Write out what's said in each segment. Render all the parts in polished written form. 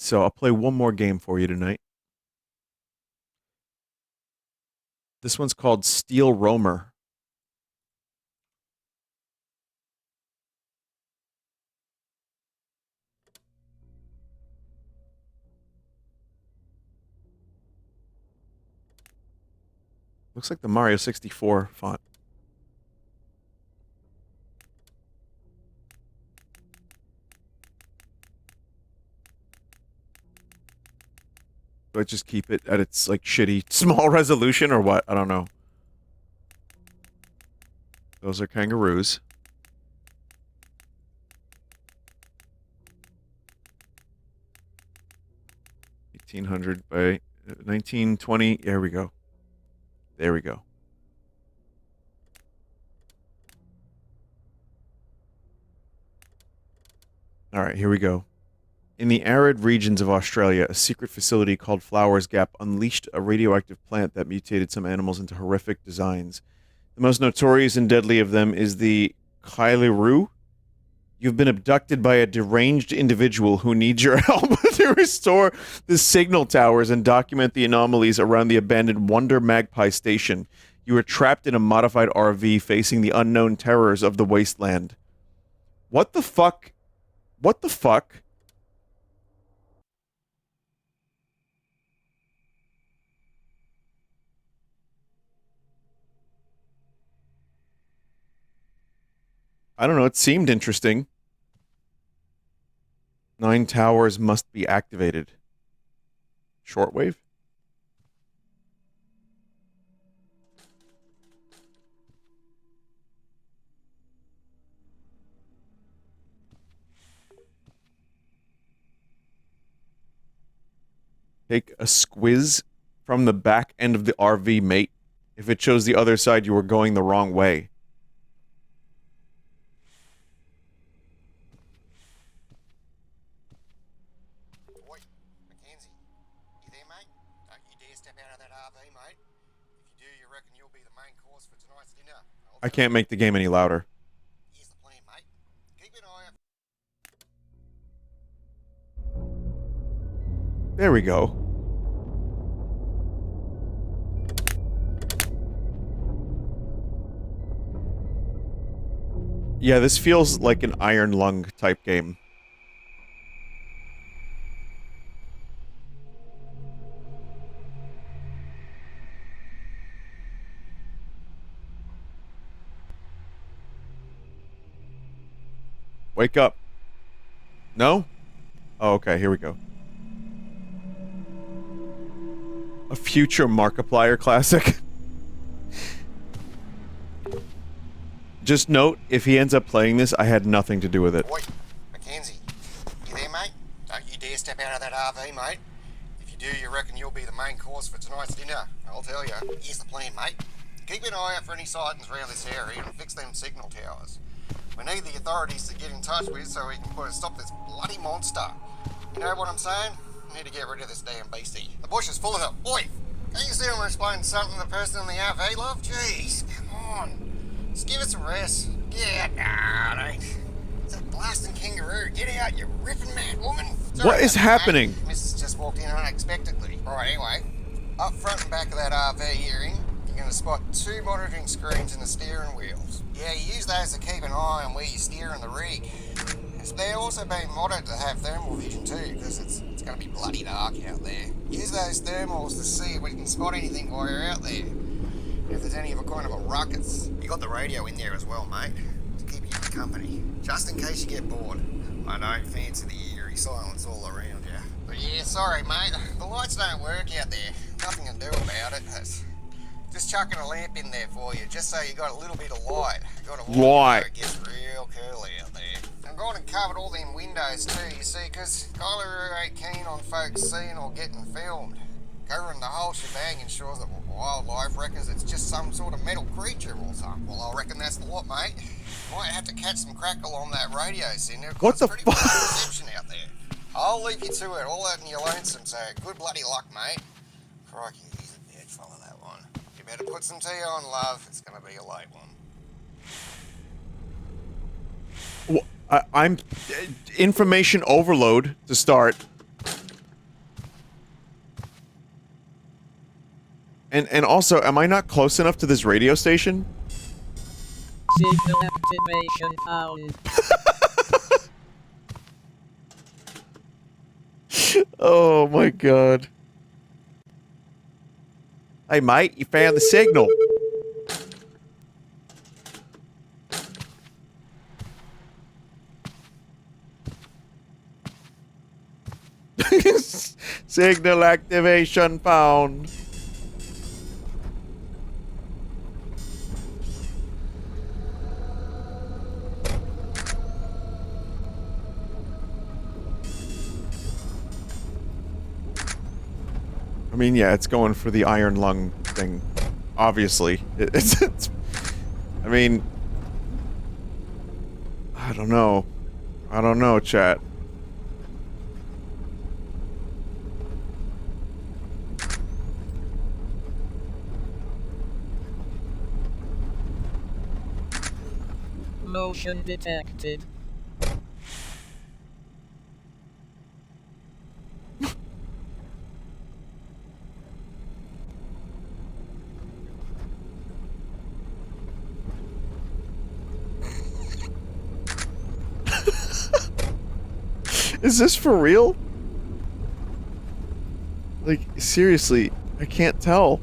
so I'll play one more game for you tonight. This one's called Steel Roamer. Looks like the Mario 64 font. Do I just keep it at its, like, shitty small resolution or what? I don't know. Those are kangaroos. $1,800 by 1920. There we go. There we go. All right, here we go. In the arid regions of Australia, a secret facility called Flowers Gap unleashed a radioactive plant that mutated some animals into horrific designs. The most notorious and deadly of them is the Kaileru. You've been abducted by a deranged individual who needs your help to restore the signal towers and document the anomalies around the abandoned Wonder Magpie Station. You are trapped in a modified RV facing the unknown terrors of the wasteland. What the fuck? What the fuck? I don't know, it seemed interesting. 9 towers must be activated. Shortwave? Take a squiz from the back end of the RV, mate. If it shows the other side, you were going the wrong way. I can't make the game any louder. Here's the plan, mate. Keep an eye out. There we go. Yeah, this feels like an Iron Lung type game. Wake up. No? Oh, okay, here we go. A future Markiplier classic. Just note, if he ends up playing this, I had nothing to do with it. Oi, Mackenzie. You there, mate? Don't you dare step out of that RV, mate. If you do, you reckon you'll be the main course for tonight's dinner. I'll tell you. Here's the plan, mate. Keep an eye out for any sightings around this area and fix them signal towers. We need the authorities to get in touch with so we can put a stop to this bloody monster. You know what I'm saying? We need to get rid of this damn beastie. The bush is full of them. Oi! Can't you see I'm explaining something to the person in the RV, love? Jeez, come on. Just give us a rest. Get out, mate. It's a blasting kangaroo. Get out, you ripping mad woman. Sorry what is happening? Mate. Mrs. just walked in unexpectedly. Alright, anyway. Up front and back of that RV hearing, you're going to spot 2 monitoring screens in the steering wheels. Yeah, you use those to keep an eye on where you steer in the rig. They're also being modded to have thermal vision too, because it's going to be bloody dark out there. Use those thermals to see if we can spot anything while you're out there. If there's any of a kind of a ruckus. You got the radio in there as well, mate, to keep you company, just in case you get bored. I know, fancy the eerie silence all around you. But yeah, sorry, mate. The lights don't work out there. Nothing to do about it. Just chucking a lamp in there for you, just so you got a little bit of light. Got a light. It gets real cool out there. I've gone and covered all them windows too, you see, because Kyler ain't keen on folks seeing or getting filmed. Covering the whole shebang ensures that wildlife reckons it's just some sort of metal creature or something. Well, I reckon that's the lot, mate. Might have to catch some crackle on that radio sender. What the fuck? fuck? Reception out there. I'll leave you to it, all out in your lonesome, so good bloody luck, mate. Crikey, he's a dead fella, that one. You better put some tea on, love. It's gonna be a late one. I'm information overload to start. And also, am I not close enough to this radio station? Signal activation found. Oh my god. Hey mate, you found the signal. Signal activation found. I mean, yeah, it's going for the iron lung thing. Obviously. It's I mean... I don't know. I don't know, chat. Motion detected. Is this for real? Like, seriously, I can't tell.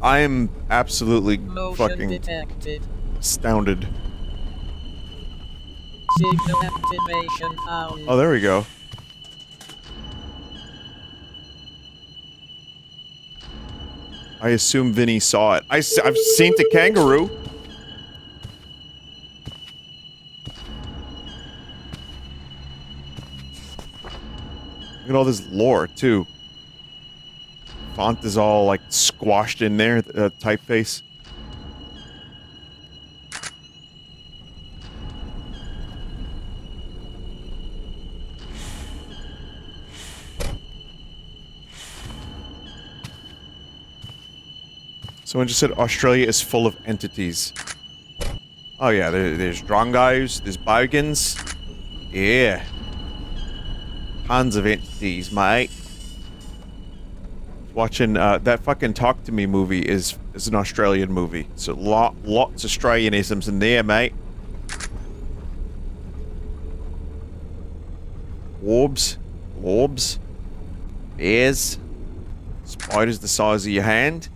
I am absolutely Motion fucking detected. astounded. Signal activation found. Oh, there we go. I assume Vinny saw it. I've seen the kangaroo. Look at all this lore, too. Font is all, like, squashed in there, typeface. Someone just said Australia is full of entities. Oh yeah, there's Drongos, there's Bogans. Yeah. Tons of entities, mate. Watching, that fucking Talk to Me movie is an Australian movie. So lots of Australianisms in there, mate. Orbs. Bears. Spiders the size of your hand.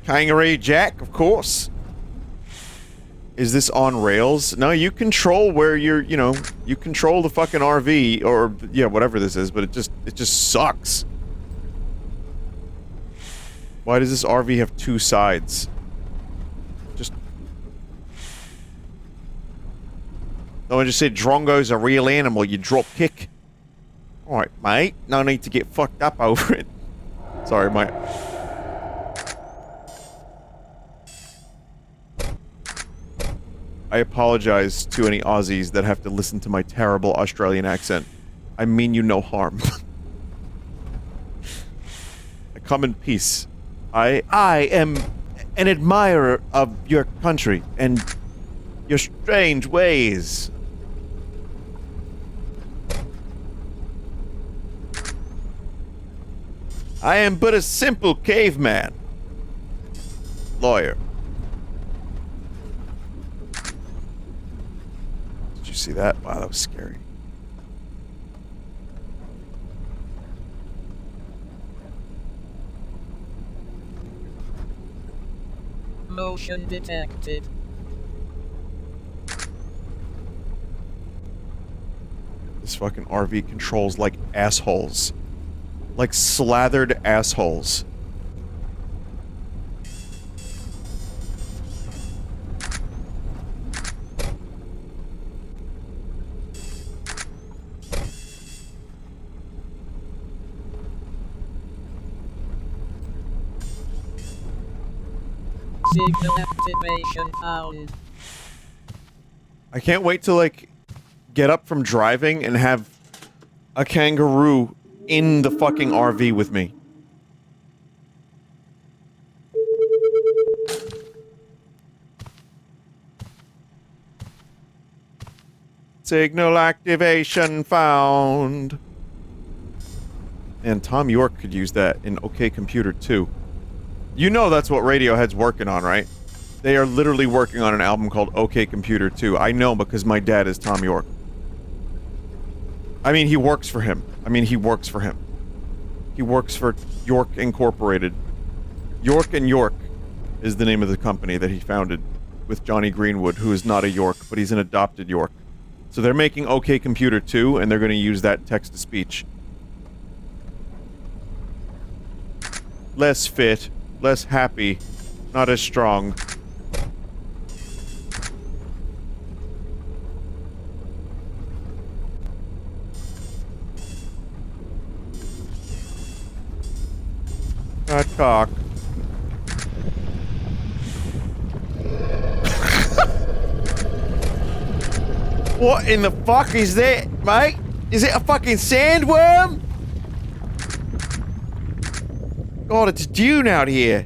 Kangaroo Jack, of course. Is this on rails? No, you control where you're, you know, you control the fucking RV, or, yeah, whatever this is, but it just sucks. Why does this RV have two sides? Just... Someone just said Drongo's a real animal, you drop kick. Alright, mate, no need to get fucked up over it. Sorry, mate. I apologize to any Aussies that have to listen to my terrible Australian accent. I mean you no harm. I come in peace. I am an admirer of your country and your strange ways. I am but a simple caveman. Lawyer. See that? Wow, that was scary. Motion detected. This fucking RV controls like assholes. Like slathered assholes. Signal activation found. I can't wait to, like, get up from driving and have a kangaroo in the fucking RV with me. Signal activation found. And Tom York could use that in OK Computer too. You know that's what Radiohead's working on, right? They are literally working on an album called OK Computer 2. I know because my dad is Tom York. I mean, he works for him. He works for York Incorporated. York and York is the name of the company that he founded with Johnny Greenwood, who is not a York, but he's an adopted York. So they're making OK Computer 2, and they're going to use that text-to-speech. Less fit, less happy, not as strong. Cock. What in the fuck is that, mate? Is it a fucking sandworm? God, it's Dune out here.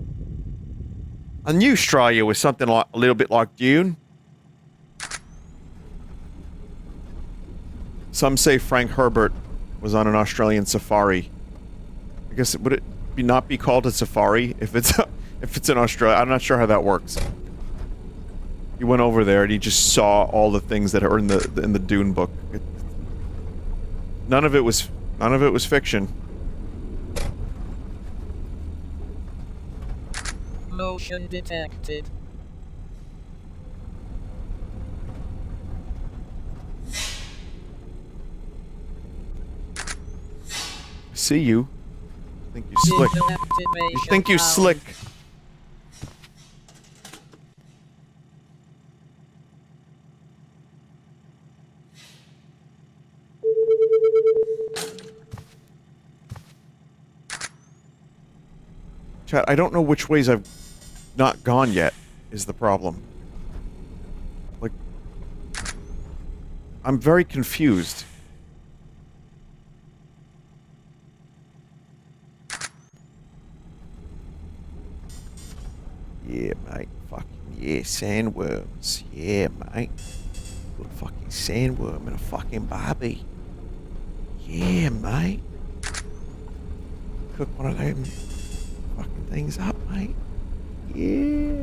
I knew Australia was something like a little bit like Dune. Some say Frank Herbert was on an Australian safari. I guess would it not be called a safari if it's in Australia? I'm not sure how that works. He went over there and he just saw all the things that are in the Dune book. None of it was fiction. Motion detected. See you. Think you slick. You think you slick. Chat, I don't know which ways I've not gone yet, is the problem. Like, I'm very confused. Yeah, mate. Fucking yeah, sandworms. Yeah, mate. Put a fucking sandworm in a fucking barbie. Yeah, mate. Cook one of them fucking things up, mate. Yeah.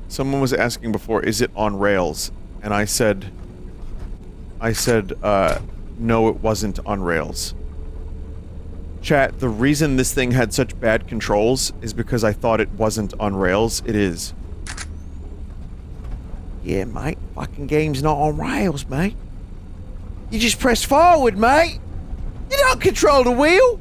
Someone was asking before, is it on rails? And I said, no, it wasn't on rails. Chat, the reason this thing had such bad controls is because I thought it wasn't on rails. It is. Yeah, mate. Fucking game's not on rails, mate. You just press forward, mate. You don't control the wheel.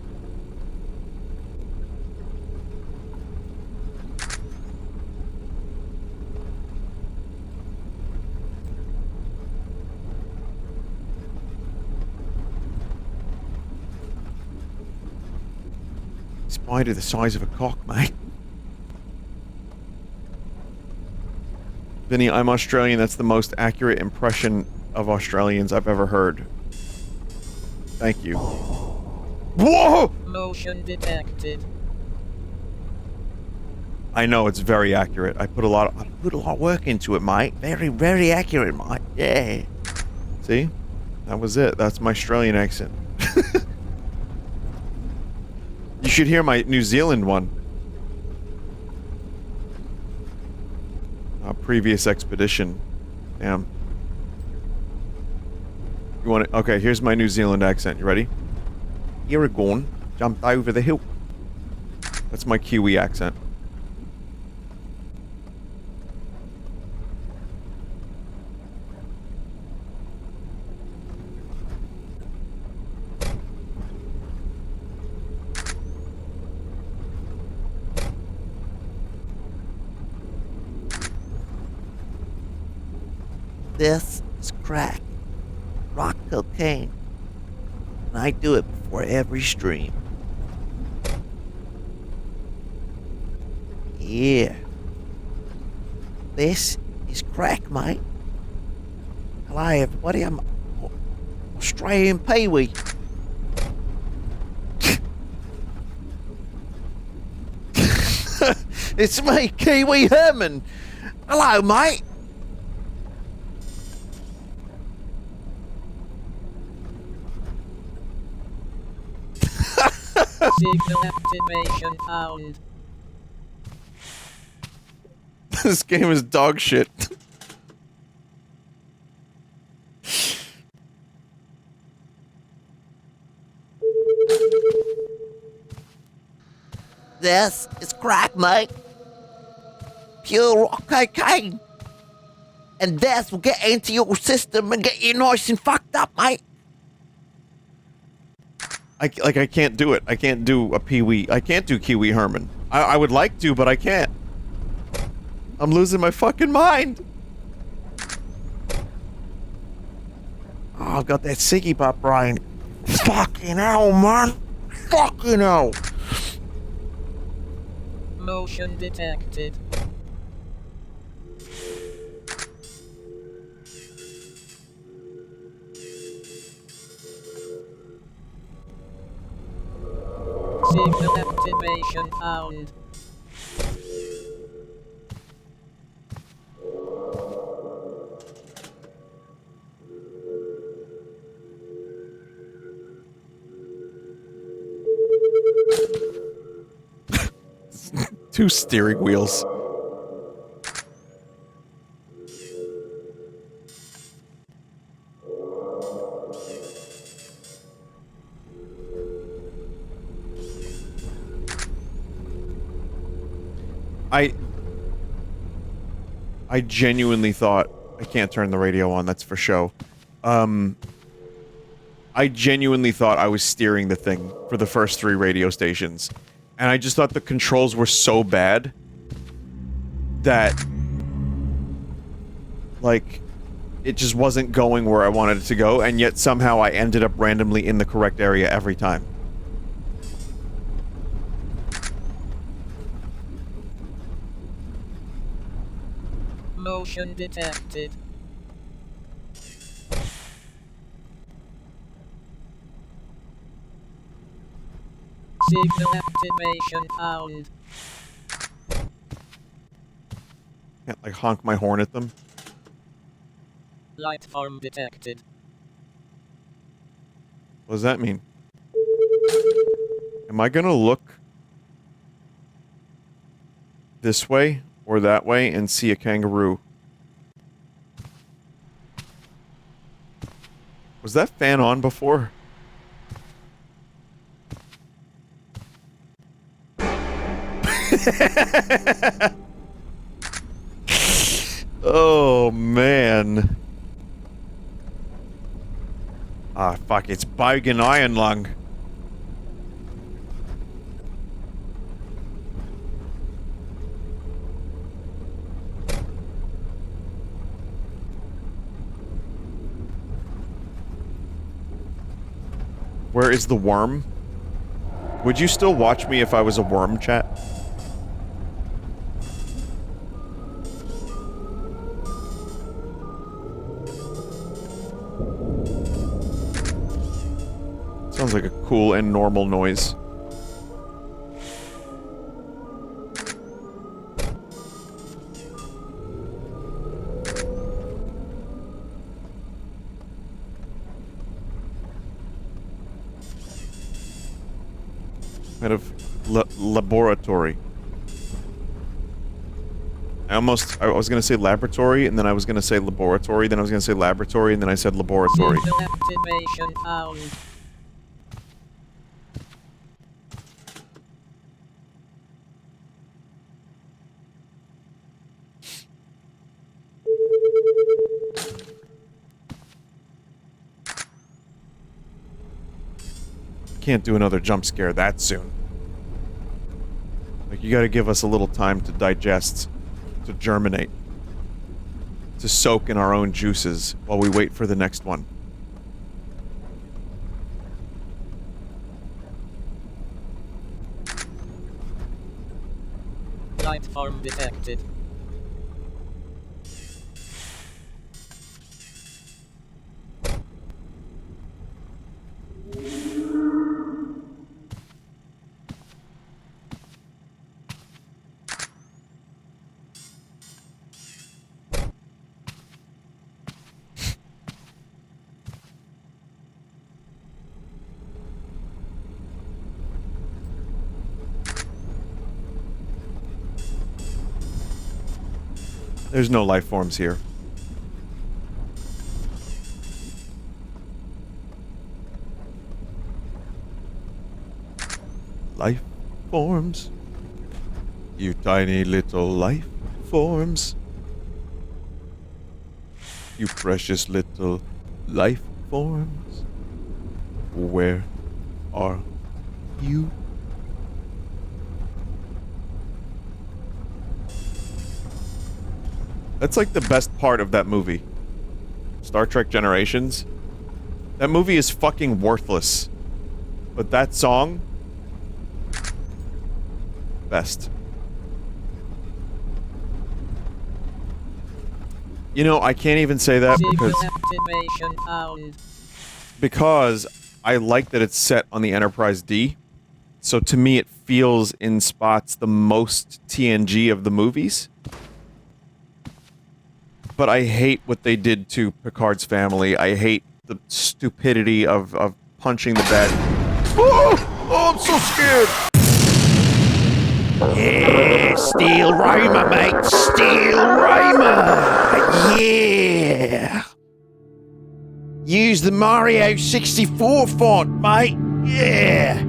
Spider the size of a cock, mate. Vinny, I'm Australian. That's the most accurate impression of Australians I've ever heard. Thank you. Whoa! Motion detected. I know it's very accurate. I put a lot of work into it, mate. Very, very accurate, mate. Yeah. See? That was it. That's my Australian accent. You should hear my New Zealand one. Previous expedition. Damn. You want it? Okay, here's my New Zealand accent. You ready? Aragorn jumped over the hill. That's my Kiwi accent. This is crack, rock cocaine, and I do it before every stream. Yeah. This is crack, mate. Hello, everybody. I'm Australian Pee-wee. It's me, Kiwi Herman. Hello, mate. Signal activation found. This game is dog shit. This is crack, mate. Pure rock cocaine. And this will get into your system and get you nice and fucked up, mate. I can't do it. I can't do a Pee-wee. I can't do Kiwi Herman. I would like to, but I can't. I'm losing my fucking mind. Oh, I've got that Siggy Pop brain. Fucking hell, man. Fucking hell. Motion detected. Signal activation found. Two steering wheels. I genuinely thought I can't turn the radio on, that's for show. I genuinely thought I was steering the thing for the first 3 radio stations. And I just thought the controls were so bad that, like, it just wasn't going where I wanted it to go, and yet somehow I ended up randomly in the correct area every time. Motion detected. Signal activation found. Can't, like, honk my horn at them. Light farm detected. What does that mean? Am I gonna look this way or that way and see a kangaroo? Was that fan on before? Oh, man. Ah, fuck, it's Bogan Iron Lung. Where is the worm? Would you still watch me if I was a worm, chat? Sounds like a cool and normal noise. Kind of laboratory. I was gonna say laboratory, and then I was gonna say laboratory, then I was gonna say laboratory, and then I said laboratory. Signal activation found. Can't do another jump scare that soon. Like, you gotta give us a little time to digest, to germinate, to soak in our own juices while we wait for the next one. Light form detected. There's no life forms here. Life forms. You tiny little life forms. You precious little life forms. Where are you? That's like the best part of that movie. Star Trek Generations. That movie is fucking worthless. But that song... best. You know, I can't even say that because I like that it's set on the Enterprise D. So to me, it feels in spots the most TNG of the movies. But I hate what they did to Picard's family. I hate the stupidity of punching the bed. Oh, I'm so scared. Yeah, Steel Raymer, mate. Steel Raymer. Yeah. Use the Mario 64 font, mate. Yeah.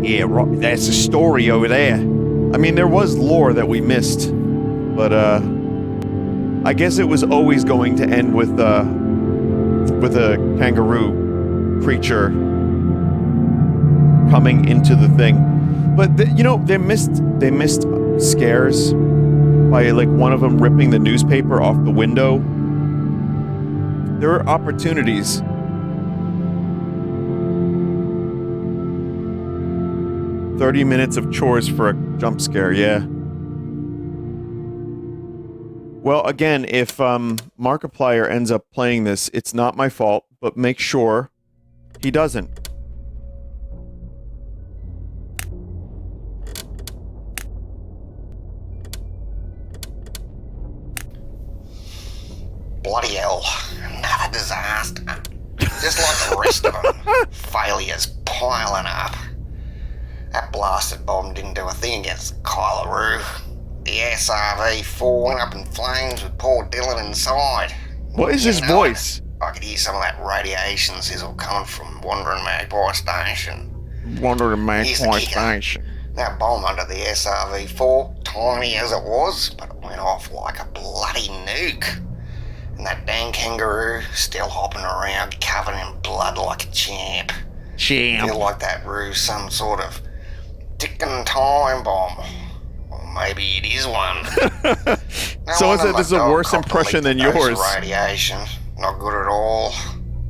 Yeah, right. That's a story over there. I mean, there was lore that we missed, but I guess it was always going to end with a kangaroo creature coming into the thing. But you know, they missed scares by like one of them ripping the newspaper off the window. There are opportunities. "30 minutes of chores for a jump scare," yeah. Well, again, if Markiplier ends up playing this, it's not my fault, but make sure he doesn't. Bloody hell, another disaster. Just like the rest of them. Failures piling up. That blasted bomb didn't do a thing against Kylaroo. The SRV-4 went up in flames with poor Dylan inside. What is his voice? I could hear some of that radiation sizzle coming from Wandering Magpie Station. Wandering Here's the Magpie kicker. Station. That bomb under the SRV-4, tiny as it was, but it went off like a bloody nuke. And that dang kangaroo still hopping around covered in blood like a champ. Feel like that ruse some sort of ticking time bomb. Or maybe it is one. So is it this is a worse impression than yours? Radiation, not good at all.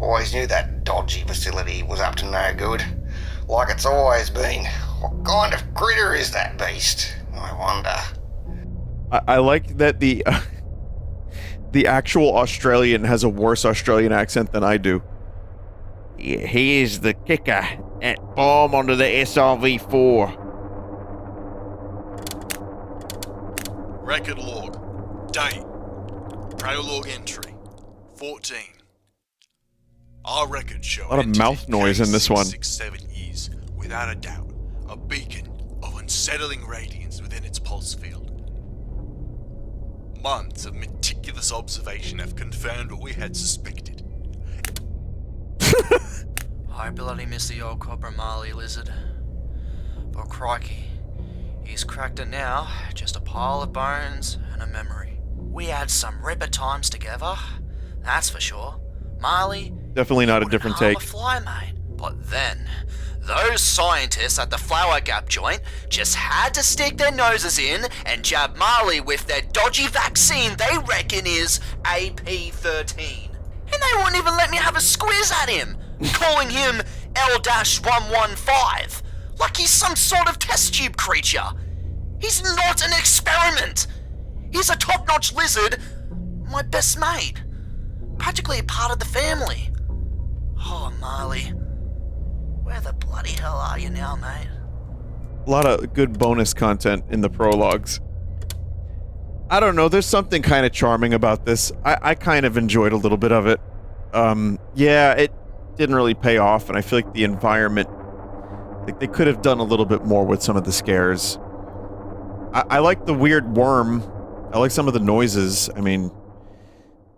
Always knew that dodgy facility was up to no good. Like it's always been. What kind of critter is that beast? I wonder. I like that the actual Australian has a worse Australian accent than I do. Yeah, here's the kicker. That bomb onto the SRV-4. Record log. Date. Prologue entry. 14. Our records show A lot of mouth noise in this one. 6-7 years, without a doubt, a beacon of unsettling radiance within its pulse field. Months of meticulous observation have confirmed what we had suspected. I bloody miss the old Cobra Marley lizard. But crikey, he's cracked it now, just a pile of bones and a memory. We had some ripper times together, that's for sure. Marley, Definitely not a different take. A fly, mate. But then, Those scientists at the Flower Gap joint just had to stick their noses in and jab Marley with their dodgy vaccine they reckon is AP13. And they wouldn't even let me have a squiz at him, calling him L-115, like he's some sort of test tube creature. He's not an experiment. He's a top-notch lizard, my best mate, practically a part of the family. Oh, Marley, where the bloody hell are you now, mate? A lot of good bonus content in the prologues. I don't know, there's something kind of charming about this. I kind of enjoyed a little bit of it. Yeah, it didn't really pay off, and I feel like the environment, like they could have done a little bit more with some of the scares. I like the weird worm. I like some of the noises. I mean,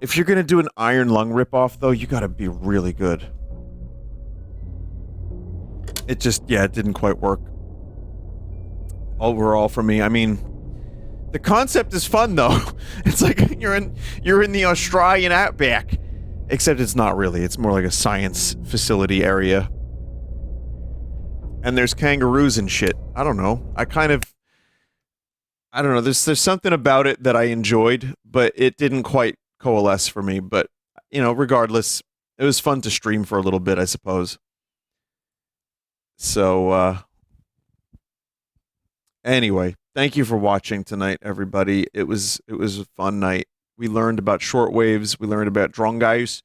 if you're gonna do an Iron Lung ripoff, though, you gotta be really good. It just, yeah, it didn't quite work. Overall for me, I mean, the concept is fun, though. It's like you're in the Australian outback. Except it's not really. It's more like a science facility area. And there's kangaroos and shit. I don't know. I don't know. There's something about it that I enjoyed, but it didn't quite coalesce for me. But, you know, regardless, it was fun to stream for a little bit, I suppose. So, anyway, thank you for watching tonight, everybody. It was a fun night. We learned about shortwaves. We learned about drongais.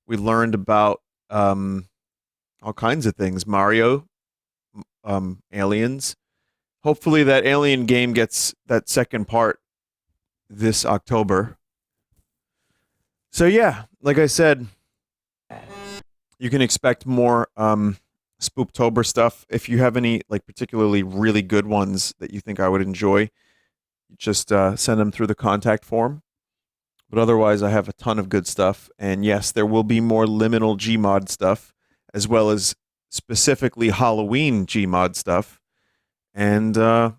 We learned about all kinds of things. Mario, aliens. Hopefully that alien game gets that second part this October. So yeah, like I said, you can expect more Spooptober stuff. If you have any like particularly really good ones that you think I would enjoy, just send them through the contact form. But otherwise, I have a ton of good stuff. And yes, there will be more liminal Gmod stuff, as well as specifically Halloween Gmod stuff. And I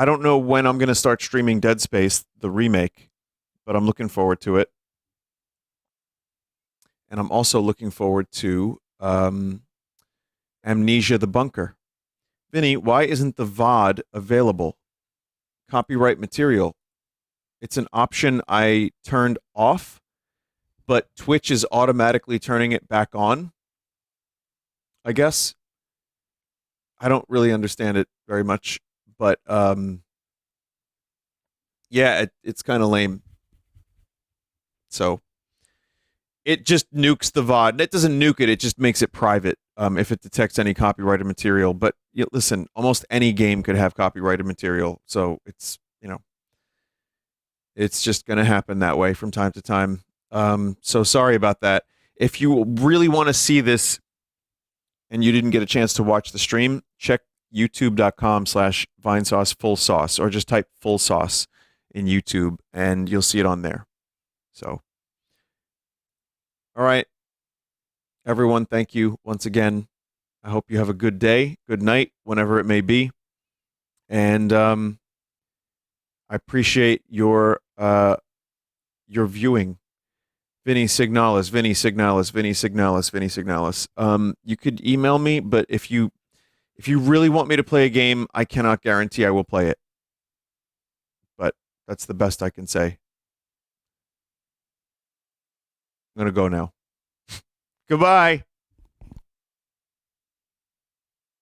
don't know when I'm going to start streaming Dead Space, the remake, but I'm looking forward to it. And I'm also looking forward to Amnesia the Bunker. Vinny, why isn't the VOD available? Copyright material. It's an option I turned off, but Twitch is automatically turning it back on, I guess. I don't really understand it very much, but yeah, it's kind of lame. So it just nukes the VOD. It doesn't nuke it, it just makes it private if it detects any copyrighted material. But listen, almost any game could have copyrighted material, so it's, you know, it's just going to happen that way from time to time. So sorry about that. If you really want to see this and you didn't get a chance to watch the stream, check youtube.com/Vinesauce full sauce, or just type full sauce in YouTube and you'll see it on there. So, all right, everyone, thank you once again. I hope you have a good day, good night, whenever it may be. And I appreciate your viewing. Vinny Signalis, Vinny Signalis, Vinny Signalis, Vinny Signalis. You could email me, but if you really want me to play a game, I cannot guarantee I will play it. But that's the best I can say. I'm gonna go now. Goodbye.